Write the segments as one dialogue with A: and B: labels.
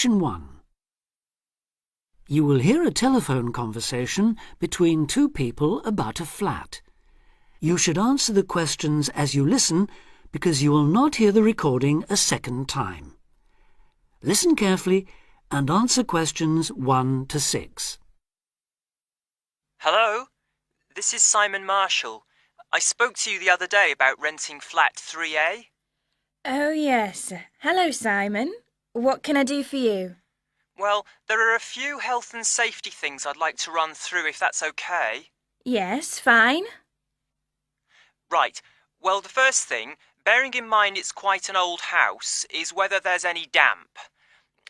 A: Section 1. You will hear a telephone conversation between two people about a flat. You should answer the questions as you listen because you will not hear the recording a second time. Listen carefully and answer questions 1 to 6.
B: Hello, this is Simon Marshall. I spoke to you the other day about renting flat 3A.
C: Oh, yes. Hello, Simon. What can I do for you?
B: Well, there are a few health and safety things I'd like to run through if that's okay.
C: Yes, fine.
B: Right, well, the first thing, bearing in mind it's quite an old house, is whether there's any damp.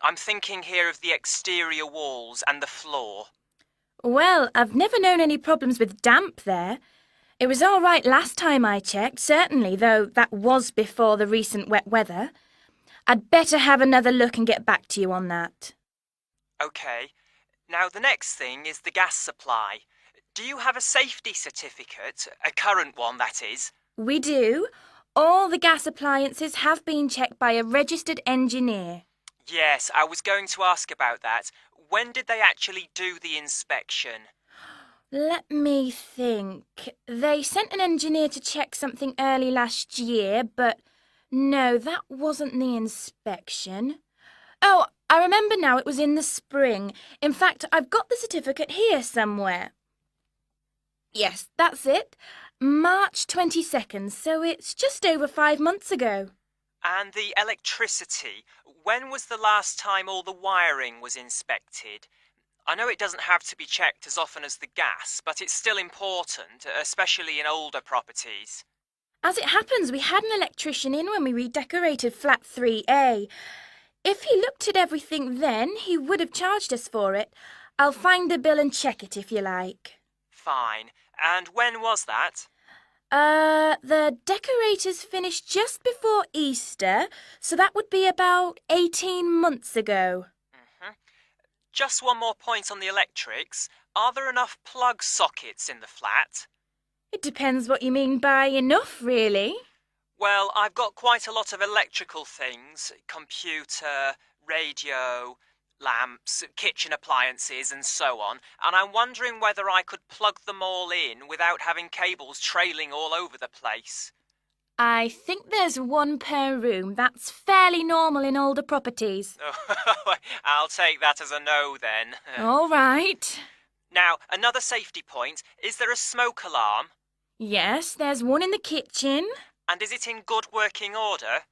B: I'm thinking here of the exterior walls and the floor.
C: Well, I've never known any problems with damp there. It was all right last time I checked, certainly, though that was before the recent wet weather. I'd better have another look and get back to you on that.
B: OK. Now, the next thing is the gas supply. Do you have a safety certificate? A current one, that is?
C: We do. All the gas appliances have been checked by a registered engineer.
B: Yes, I was going to ask about that. When did they actually do the inspection?
C: Let me think. They sent an engineer to check something early last year, but no, that wasn't the inspection. Oh, I remember now, it was in the spring. In fact, I've got the certificate here somewhere. Yes, that's it. March 22nd, so it's just over 5 months ago.
B: And the electricity, when was the last time all the wiring was inspected? I know it doesn't have to be checked as often as the gas, but it's still important, especially in older properties.
C: As it happens, we had an electrician in when we redecorated flat 3A. If he looked at everything then, he would have charged us for it. I'll find the bill and check it if you like.
B: Fine. And when was that?
C: The decorators finished just before Easter, so that would be about 18 months ago.
B: Just one more point on the electrics. Are there enough plug sockets in the flat?
C: It depends what you mean by enough, really.
B: Well, I've got quite a lot of electrical things. Computer, radio, lamps, kitchen appliances and so on. And I'm wondering whether I could plug them all in without having cables trailing all over the place.
C: I think there's one per room. That's fairly normal in older properties.
B: I'll take that as a no then.
C: All right.
B: Now, another safety point. Is there a smoke alarm?
C: Yes, there's one in the kitchen.
B: And is it in good working order?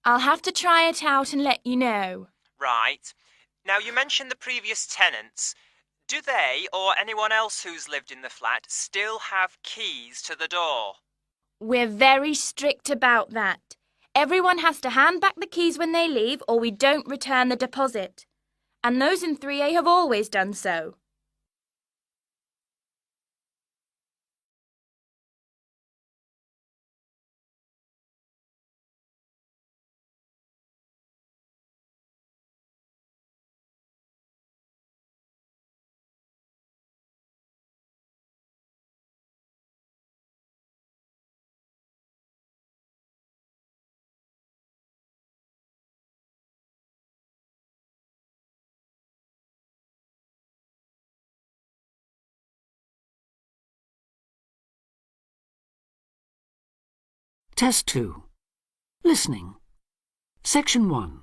C: I'll have to try it out and let you know.
B: Right. Now, you mentioned the previous tenants. Do they, or anyone else who's lived in the flat, still have keys to the door?
C: We're very strict about that. Everyone has to hand back the keys when they leave or we don't return the deposit. And those in 3A have always done so.
A: Test 2. Listening. Section 1.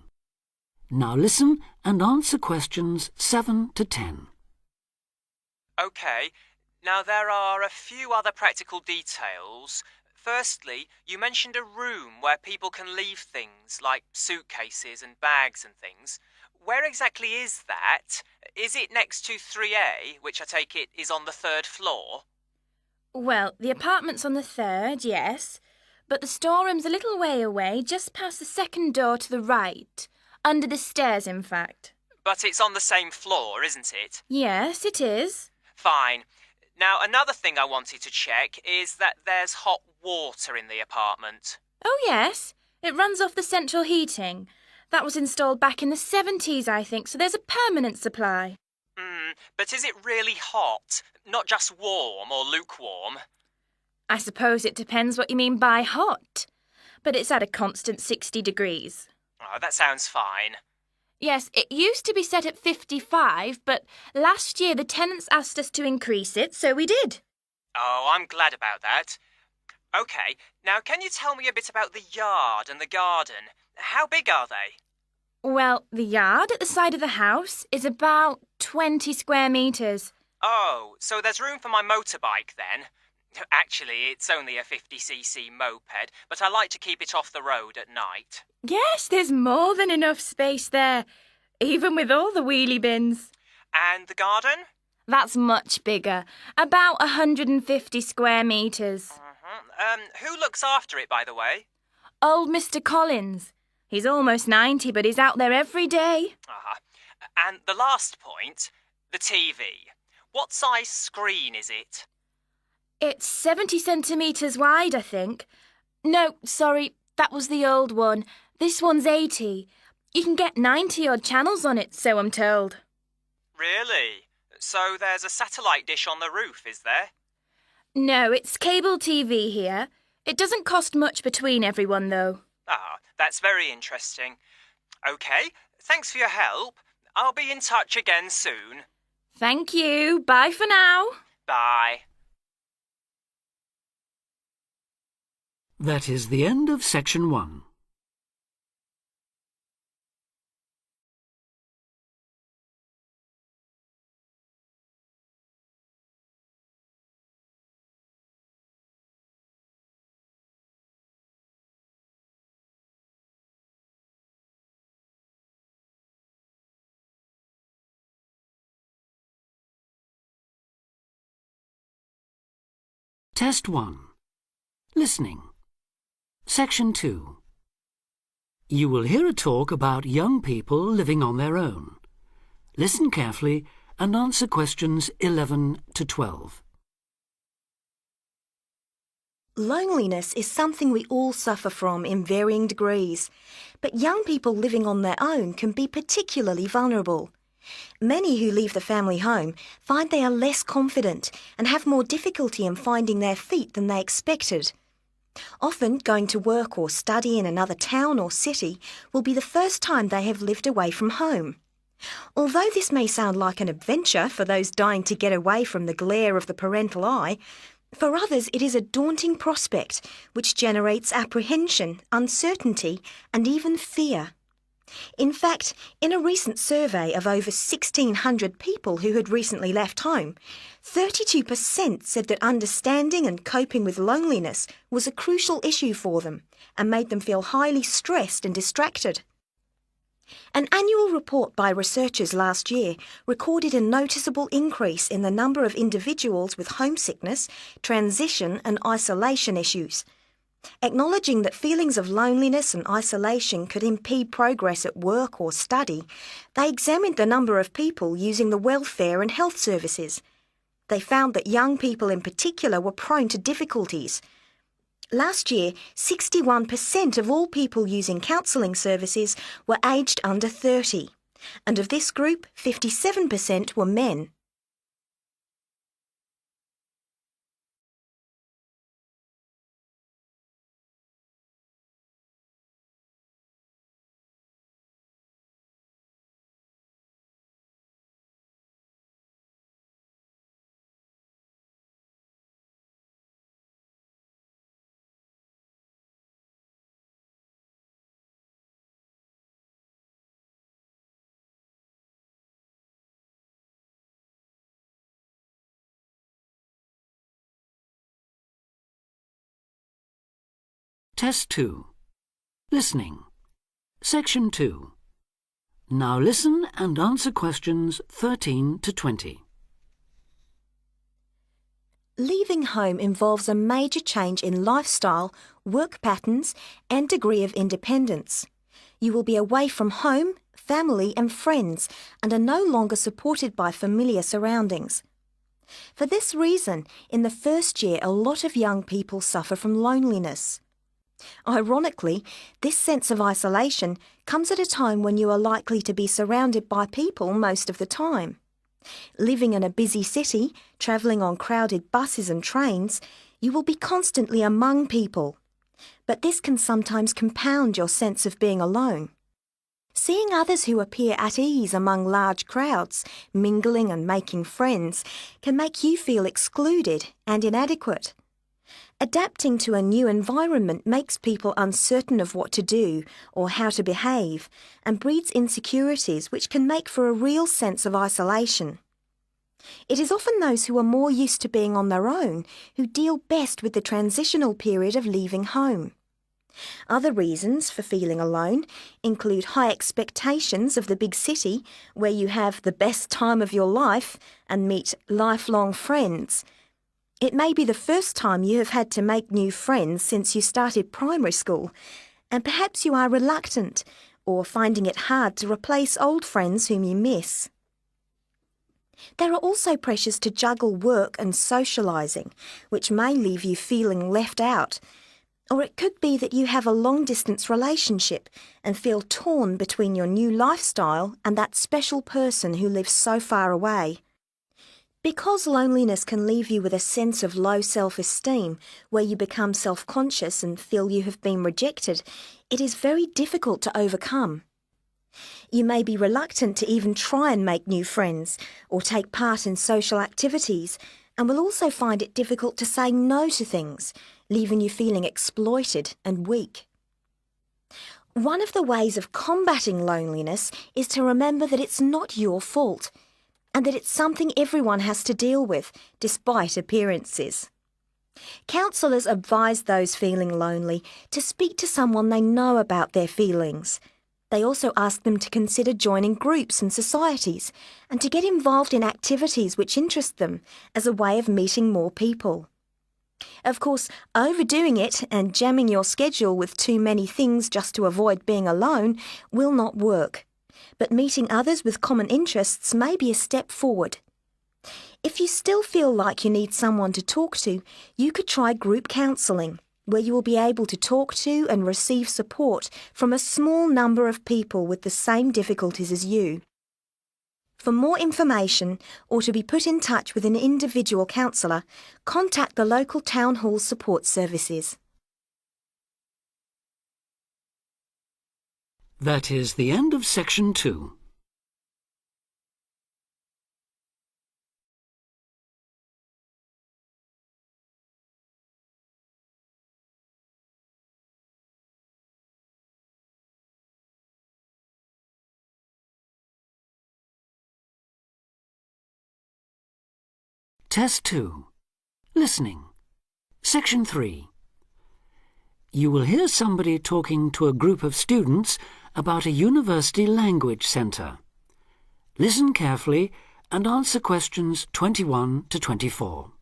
A: Now listen and answer questions 7 to 10.
B: OK. Now, there are a few other practical details. Firstly, you mentioned a room where people can leave things like suitcases and bags and things. Where exactly is that? Is it next to 3A, which I take it is on the 3rd floor?
C: Well, the apartment's on the 3rd, yes. But the storeroom's a little way away, just past the 2nd door to the right. Under the stairs, in fact.
B: But it's on the same floor, isn't it?
C: Yes, it is.
B: Fine. Now, another thing I wanted to check is that there's hot water in the apartment.
C: Oh, yes. It runs off the central heating. That was installed back in the 70s, I think, so there's a permanent supply.
B: But is it really hot? Not just warm or lukewarm?
C: I suppose it depends what you mean by hot. But it's at a constant 60 degrees.
B: Oh, that sounds fine.
C: Yes, it used to be set at 55, but last year the tenants asked us to increase it, so we did.
B: Oh, I'm glad about that. OK, now can you tell me a bit about the yard and the garden? How big are they?
C: Well, the yard at the side of the house is about 20 square metres.
B: Oh, so there's room for my motorbike then? Actually, it's only a 50cc moped, but I like to keep it off the road at night.
C: Yes, there's more than enough space there, even with all the wheelie bins.
B: And the garden?
C: That's much bigger, about 150 square metres.
B: Who looks after it, by the way?
C: Old Mr. Collins. He's almost 90, but he's out there every day.
B: And the last point, the TV. What size screen is it?
C: It's 70 centimetres wide, I think. No, sorry, that was the old one. This one's 80. You can get 90-odd channels on it, so I'm told.
B: Really? So there's a satellite dish on the roof, is there?
C: No, it's cable TV here. It doesn't cost much between everyone, though.
B: That's very interesting. OK, thanks for your help. I'll be in touch again soon.
C: Thank you. Bye for now.
B: Bye.
A: That is the end of section 1. Test 1. Listening. Section 2. You will hear a talk about young people living on their own. Listen carefully and answer questions 11 to 12.
D: Loneliness is something we all suffer from in varying degrees, but young people living on their own can be particularly vulnerable. Many who leave the family home find they are less confident and have more difficulty in finding their feet than they expected. Often, going to work or study in another town or city will be the first time they have lived away from home. Although this may sound like an adventure for those dying to get away from the glare of the parental eye, for others it is a daunting prospect which generates apprehension, uncertainty and even fear. In fact, in a recent survey of over 1,600 people who had recently left home, 32% said that understanding and coping with loneliness was a crucial issue for them and made them feel highly stressed and distracted. An annual report by researchers last year recorded a noticeable increase in the number of individuals with homesickness, transition and isolation issues. Acknowledging that feelings of loneliness and isolation could impede progress at work or study, they examined the number of people using the welfare and health services. They found that young people in particular were prone to difficulties. Last year, 61% of all people using counselling services were aged under 30, and of this group, 57% were men.
A: Test 2. Listening. Section 2. Now listen and answer questions 13 to 20.
D: Leaving home involves a major change in lifestyle, work patterns and degree of independence. You will be away from home, family and friends and are no longer supported by familiar surroundings. For this reason, in the first year a lot of young people suffer from loneliness. Ironically, this sense of isolation comes at a time when you are likely to be surrounded by people most of the time. Living in a busy city, travelling on crowded buses and trains, you will be constantly among people. But this can sometimes compound your sense of being alone. Seeing others who appear at ease among large crowds, mingling and making friends, can make you feel excluded and inadequate. Adapting to a new environment makes people uncertain of what to do or how to behave and breeds insecurities which can make for a real sense of isolation. It is often those who are more used to being on their own who deal best with the transitional period of leaving home. Other reasons for feeling alone include high expectations of the big city where you have the best time of your life and meet lifelong friends. It may be the first time you have had to make new friends since you started primary school, and perhaps you are reluctant or finding it hard to replace old friends whom you miss. There are also pressures to juggle work and socialising, which may leave you feeling left out. Or it could be that you have a long-distance relationship and feel torn between your new lifestyle and that special person who lives so far away. Because loneliness can leave you with a sense of low self-esteem, where you become self-conscious and feel you have been rejected, it is very difficult to overcome. You may be reluctant to even try and make new friends or take part in social activities, and will also find it difficult to say no to things, leaving you feeling exploited and weak. One of the ways of combating loneliness is to remember that it's not your fault, and that it's something everyone has to deal with, despite appearances. Counsellors advise those feeling lonely to speak to someone they know about their feelings. They also ask them to consider joining groups and societies and to get involved in activities which interest them as a way of meeting more people. Of course, overdoing it and jamming your schedule with too many things just to avoid being alone will not work. But meeting others with common interests may be a step forward. If you still feel like you need someone to talk to, you could try group counselling, where you will be able to talk to and receive support from a small number of people with the same difficulties as you. For more information or to be put in touch with an individual counsellor, contact the local town hall support services.
A: That is the end of section 2. Test 2. Listening. Section 3. You will hear somebody talking to a group of students about a university language centre. Listen carefully and answer questions 21 to 24.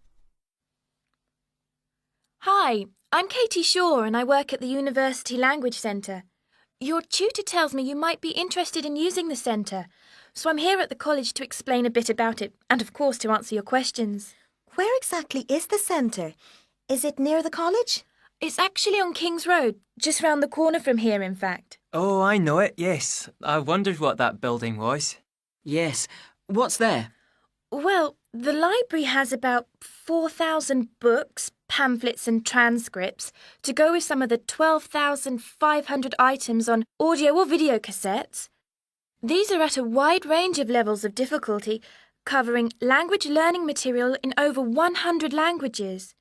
C: Hi, I'm Katie Shaw and I work at the University Language Centre. Your tutor tells me you might be interested in using the centre, so I'm here at the college to explain a bit about it and, of course, to answer your questions.
D: Where exactly is the centre? Is it near the college?
C: It's actually on King's Road, just round the corner from here, in fact.
E: Oh, I know it, yes. I wondered what that building was.
F: Yes. What's there?
C: Well, the library has about 4,000 books, pamphlets and transcripts to go with some of the 12,500 items on audio or video cassettes. These are at a wide range of levels of difficulty, covering language learning material in over 100 languages.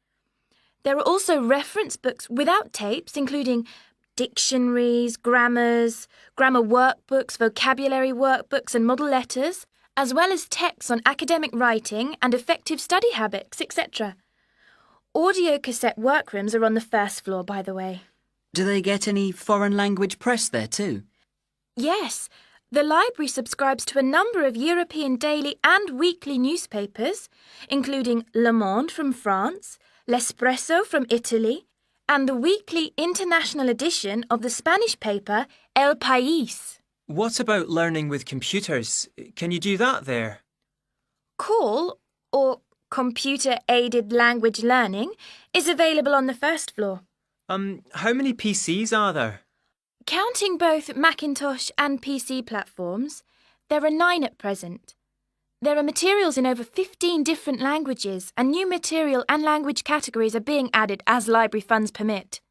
C: There are also reference books without tapes, including dictionaries, grammars, grammar workbooks, vocabulary workbooks and model letters, as well as texts on academic writing and effective study habits, etc. Audio cassette workrooms are on the first floor, by the way.
F: Do they get any foreign language press there too?
C: Yes. The library subscribes to a number of European daily and weekly newspapers, including Le Monde from France, L'Espresso from Italy, and the weekly international edition of the Spanish paper El País.
E: What about learning with computers? Can you do that there?
C: CALL, or Computer-Aided Language Learning, is available on the first floor.
E: How many PCs are there?
C: Counting both Macintosh and PC platforms, there are 9 at present. There are materials in over 15 different languages, and new material and language categories are being added as library funds permit.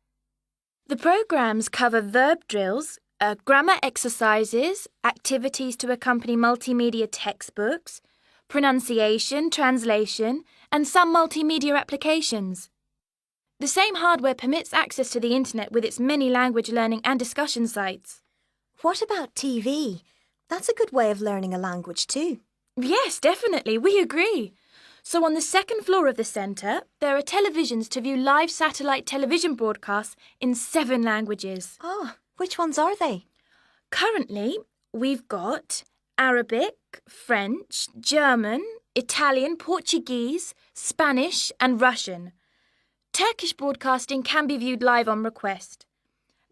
C: The programmes cover verb drills, grammar exercises, activities to accompany multimedia textbooks, pronunciation, translation, and some multimedia applications. The same hardware permits access to the internet with its many language learning and discussion sites.
D: What about TV? That's a good way of learning a language too.
C: Yes, definitely, we agree. So on the second floor of the centre, there are televisions to view live satellite television broadcasts in 7 languages.
D: Oh, which ones are they?
C: Currently, we've got Arabic, French, German, Italian, Portuguese, Spanish and Russian. Turkish broadcasting can be viewed live on request.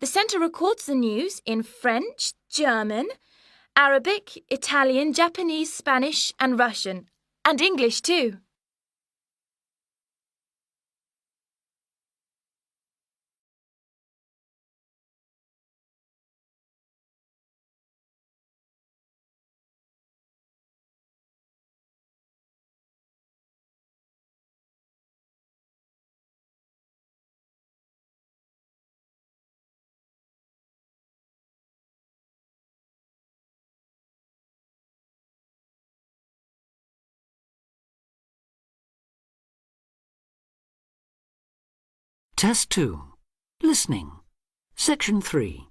C: The centre records the news in French, German, Arabic, Italian, Japanese, Spanish and Russian. And English too.
A: Test 2. Listening. Section 3.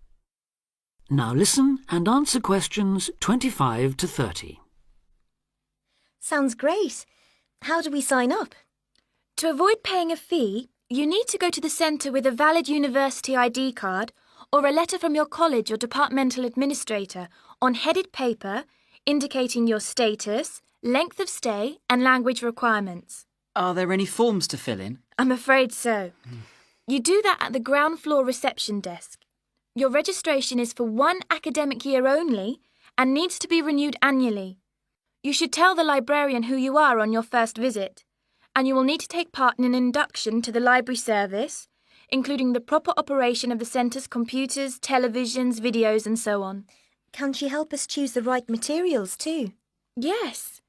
A: Now listen and answer questions 25 to 30.
D: Sounds great. How do we sign up?
C: To avoid paying a fee, you need to go to the centre with a valid university ID card or a letter from your college or departmental administrator on headed paper indicating your status, length of stay and language requirements.
F: Are there any forms to fill in?
C: I'm afraid so. You do that at the ground floor reception desk. Your registration is for 1 academic year only and needs to be renewed annually. You should tell the librarian who you are on your first visit, and you will need to take part in an induction to the library service, including the proper operation of the centre's computers, televisions, videos and so on.
D: Can she help us choose the right materials too?
C: Yes.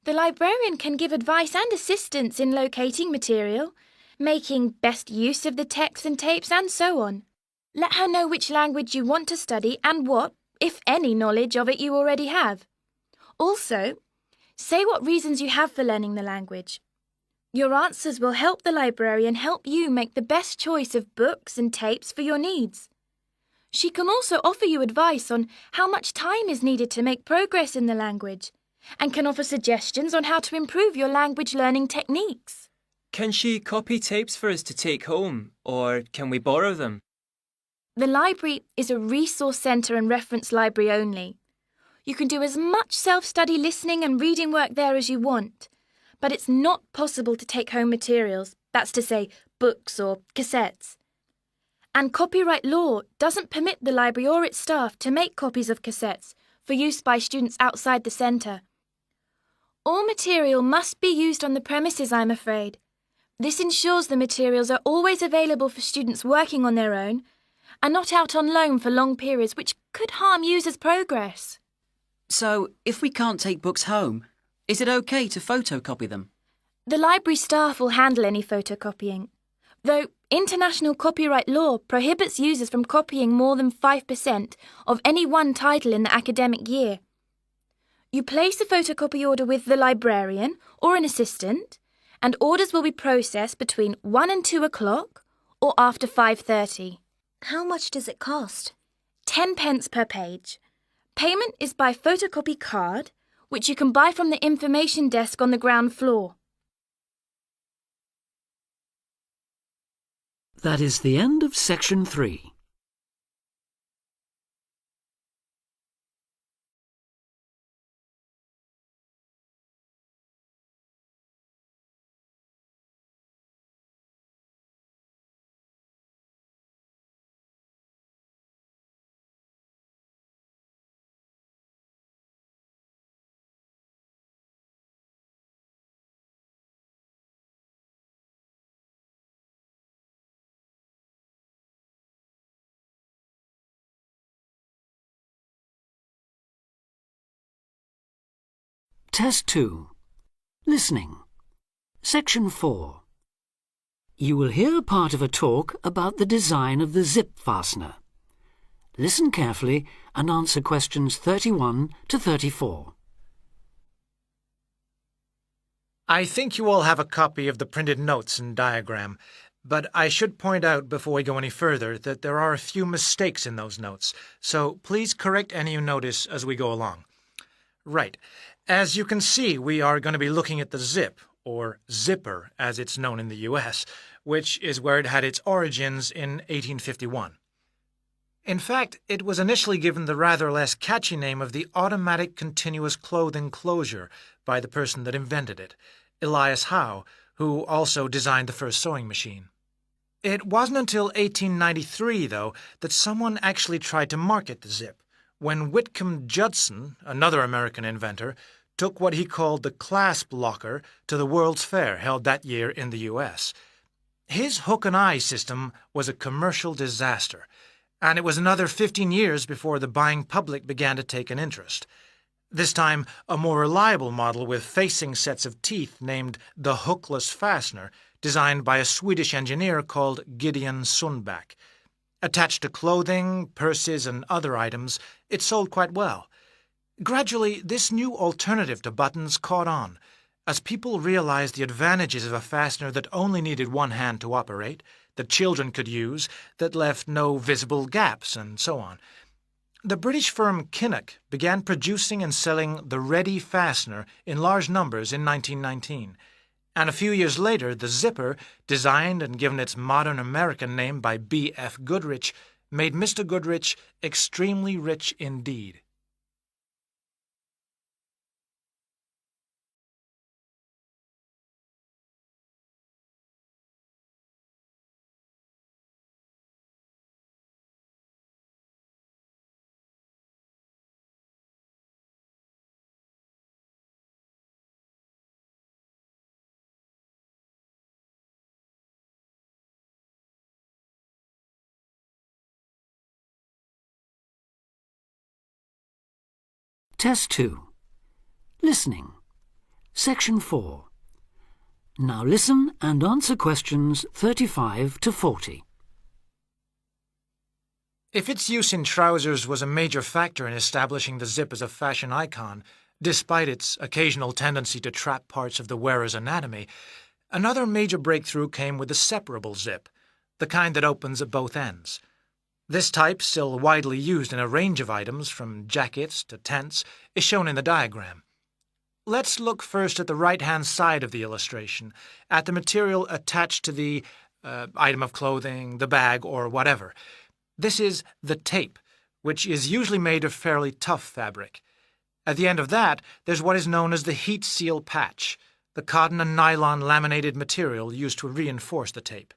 C: The librarian can give advice and assistance in locating material, making best use of the texts and tapes and so on. Let her know which language you want to study and what, if any, knowledge of it you already have. Also, say what reasons you have for learning the language. Your answers will help the librarian help you make the best choice of books and tapes for your needs. She can also offer you advice on how much time is needed to make progress in the language and can offer suggestions on how to improve your language learning techniques.
E: Can she copy tapes for us to take home, or can we borrow them?
C: The library is a resource centre and reference library only. You can do as much self-study listening and reading work there as you want, but it's not possible to take home materials, that's to say, books or cassettes. And copyright law doesn't permit the library or its staff to make copies of cassettes for use by students outside the centre. All material must be used on the premises, I'm afraid. This ensures the materials are always available for students working on their own and not out on loan for long periods, which could harm users' progress.
F: So, if we can't take books home, is it okay to photocopy them?
C: The library staff will handle any photocopying, though international copyright law prohibits users from copying more than 5% of any one title in the academic year. You place a photocopy order with the librarian or an assistant, and orders will be processed between 1 and 2 o'clock or after 5:30.
D: How much does it cost?
C: 10 pence per page. Payment is by photocopy card, which you can buy from the information desk on the ground floor.
A: That is the end of section 3. Test 2. Listening. Section 4. You will hear part of a talk about the design of the zip fastener. Listen carefully and answer questions 31 to 34.
G: I think you all have a copy of the printed notes and diagram, but I should point out before we go any further that there are a few mistakes in those notes, so please correct any you notice as we go along. Right. As you can see, we are going to be looking at the zip, or zipper as it's known in the US, which is where it had its origins in 1851. In fact, it was initially given the rather less catchy name of the automatic continuous clothing closure by the person that invented it, Elias Howe, who also designed the first sewing machine. It wasn't until 1893, though, that someone actually tried to market the zip, when Whitcomb Judson, another American inventor, took what he called the clasp locker to the World's Fair held that year in the U.S. His hook-and-eye system was a commercial disaster, and it was another 15 years before the buying public began to take an interest. This time, a more reliable model with facing sets of teeth named the hookless fastener, designed by a Swedish engineer called Gideon Sundback. Attached to clothing, purses, and other items, it sold quite well. Gradually, this new alternative to buttons caught on, as people realized the advantages of a fastener that only needed one hand to operate, that children could use, that left no visible gaps, and so on. The British firm Kinnock began producing and selling the ready fastener in large numbers in 1919, and a few years later the zipper, designed and given its modern American name by B.F. Goodrich, made Mr. Goodrich extremely rich indeed.
A: Test 2. Listening. Section 4. Now listen and answer questions 35 to 40.
G: If its use in trousers was a major factor in establishing the zip as a fashion icon, despite its occasional tendency to trap parts of the wearer's anatomy, another major breakthrough came with the separable zip, the kind that opens at both ends. This type, still widely used in a range of items, from jackets to tents, is shown in the diagram. Let's look first at the right-hand side of the illustration, at the material attached to the item of clothing, the bag, or whatever. This is the tape, which is usually made of fairly tough fabric. At the end of that, there's what is known as the heat seal patch, the cotton and nylon laminated material used to reinforce the tape.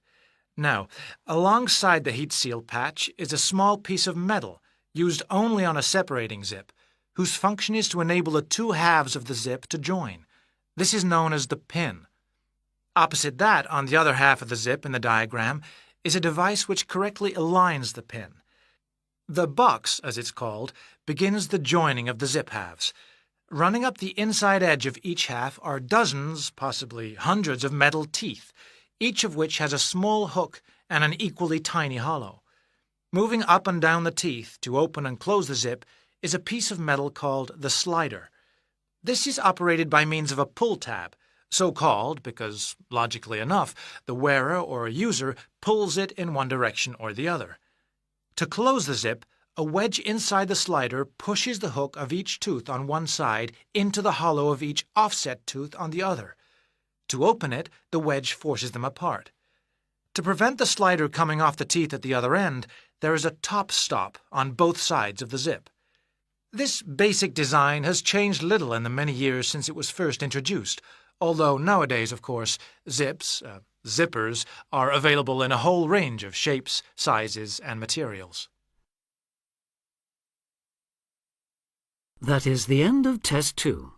G: Now, alongside the heat seal patch is a small piece of metal, used only on a separating zip, whose function is to enable the two halves of the zip to join. This is known as the pin. Opposite that, on the other half of the zip in the diagram, is a device which correctly aligns the pin. The box, as it's called, begins the joining of the zip halves. Running up the inside edge of each half are dozens, possibly hundreds of metal teeth, each of which has a small hook and an equally tiny hollow. Moving up and down the teeth to open and close the zip is a piece of metal called the slider. This is operated by means of a pull tab, so called because, logically enough, the wearer or user pulls it in one direction or the other. To close the zip, a wedge inside the slider pushes the hook of each tooth on one side into the hollow of each offset tooth on the other. To open it, the wedge forces them apart. To prevent the slider coming off the teeth at the other end, there is a top stop on both sides of the zip. This basic design has changed little in the many years since it was first introduced, although nowadays, of course, zippers, are available in a whole range of shapes, sizes, and materials.
A: That is the end of Test 2.